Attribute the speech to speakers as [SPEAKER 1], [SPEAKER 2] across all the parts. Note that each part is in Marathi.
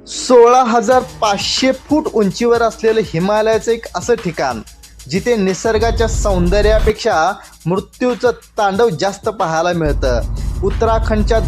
[SPEAKER 1] 16,500 फूट उंचीवर असलेलं हिमालयाचं एक असं ठिकाण जिथे निसर्गाच्या सौंदर्यापेक्षा मृत्यूचं तांडव जास्त पाहायला मिळतं. उत्तराखंडच्या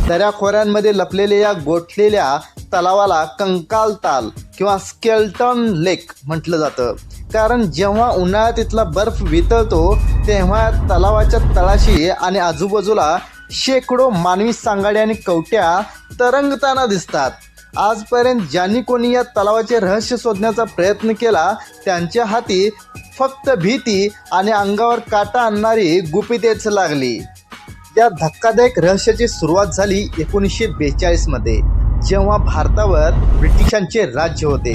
[SPEAKER 1] दऱ्याखोऱ्यांमध्ये लपलेल्या या गोठलेल्या तलावाला कंकाल ताल किंवा स्केल्टन लेक म्हटलं जातं. कारण जेव्हा उन्हाळ्यात इथला बर्फ वितळतो तेव्हा तलावाच्या तळाशी आणि आजूबाजूला शेकडो मानवी सांगाड्या आणि कवट्या तरंगताना दिसतात. आजपर्यंत ज्यांनी कोणी या तलावाचे रहस्य शोधण्याचा प्रयत्न केला त्यांच्या हाती फक्त भीती आणि अंगावर काटा आणणारी गुपितेच लागली. या धक्कादायक रहस्याची सुरुवात झाली 1942 मध्ये, जेव्हा भारतावर ब्रिटिशांचे राज्य होते.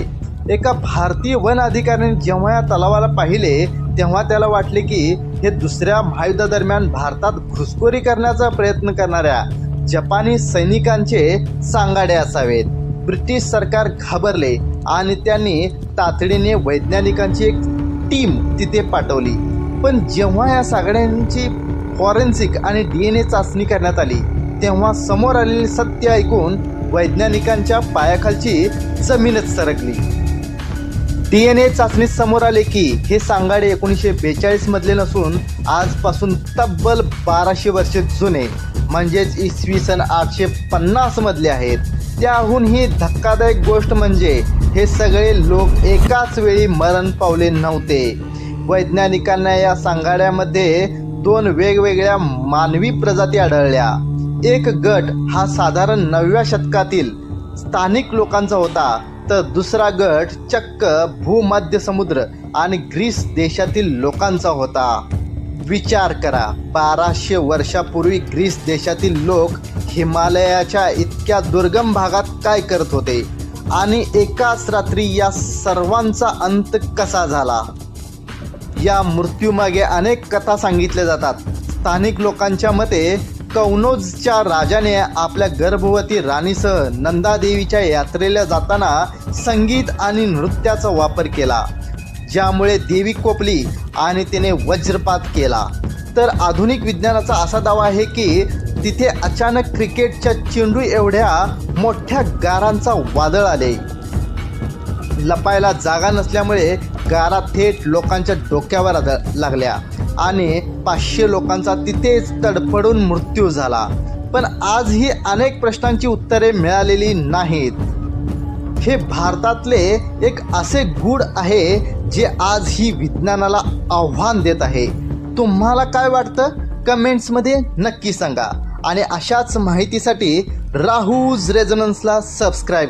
[SPEAKER 1] एका भारतीय वन अधिकाऱ्याने जेव्हा या तलावाला पाहिले तेव्हा त्याला वाटले की हे दुसऱ्या महायुद्धादरम्यान भारतात घुसखोरी करण्याचा प्रयत्न करणाऱ्या जपानी सैनिकांचे सांगाडे असावेत. ब्रिटिश सरकार घाबरले आणि त्यांनी तातडीने वैज्ञानिकांची एक टीम तिथे पाठवली. पण जेव्हा या सांगाड्यांची फॉरेन्सिक आणि DNA चाचणी करण्यात आली तेव्हा समोर आलेले सत्य ऐकून वैज्ञानिकांच्या पायाखालची जमीनच सरकली. DNA चाचणीत समोर आले की हे सांगाडे 1942 मधले नसून आजपासून तब्बल 1200 वर्षे जुने म्हणजेच इसवी सन 850 मधले आहेत. त्याहूनही धक्कादायक गोष्ट म्हणजे हे सगळे लोक एकाच वेळी मरण पावले नव्हते. वैज्ञानिकांना या सांगाड्यामध्ये 2 वेगवेगळ्या मानवी प्रजाती आढळल्या. एक गट हा साधारण 9व्या शतकातील स्थानिक लोकांचा होता तर दुसरा गट चक्क भूमध्य समुद्र आणि ग्रीस देशातील लोकांचा होता. विचार करा, 1200 वर्षापूर्वी ग्रीस देशातील लोक हिमालयाच्या इतक्या दुर्गम भागात काय करत होते आणि एकाच रात्री या सर्वांचा अंत कसा झाला. या मृत्यूमागे अनेक कथा सांगितल्या जातात. स्थानिक लोकांच्या मते कौनौजच्या राजाने आपल्या गर्भवती राणीसह नंदादेवीच्या यात्रेला जाताना संगीत आणि नृत्याचा वापर केला, ज्यामुळे देवी कोपली आणि तिने वज्रपात केला. तर आधुनिक विज्ञानाचा असा दावा आहे की तिथे अचानक क्रिकेटच्या चेंडू एवढ्या मोठ्या गारांचा वादळ आले. लपायला जागा नसल्यामुळे गारा थेट लोकांच्या डोक्यावर लागल्या आणि 500 लोकांचा तिथेच तडफडून मृत्यू झाला. पण आजही अनेक प्रश्नांची उत्तरे मिळालेली नाहीत. हे भारतातले एक असे गूढ आहे जे आजही विज्ञानाला आव्हान देत आहे. तुम्हाला काय वाटतं कमेंट्समध्ये नक्की सांगा आणि अशाच माहितीसाठी राहूज रेझोनन्सला सबस्क्राईब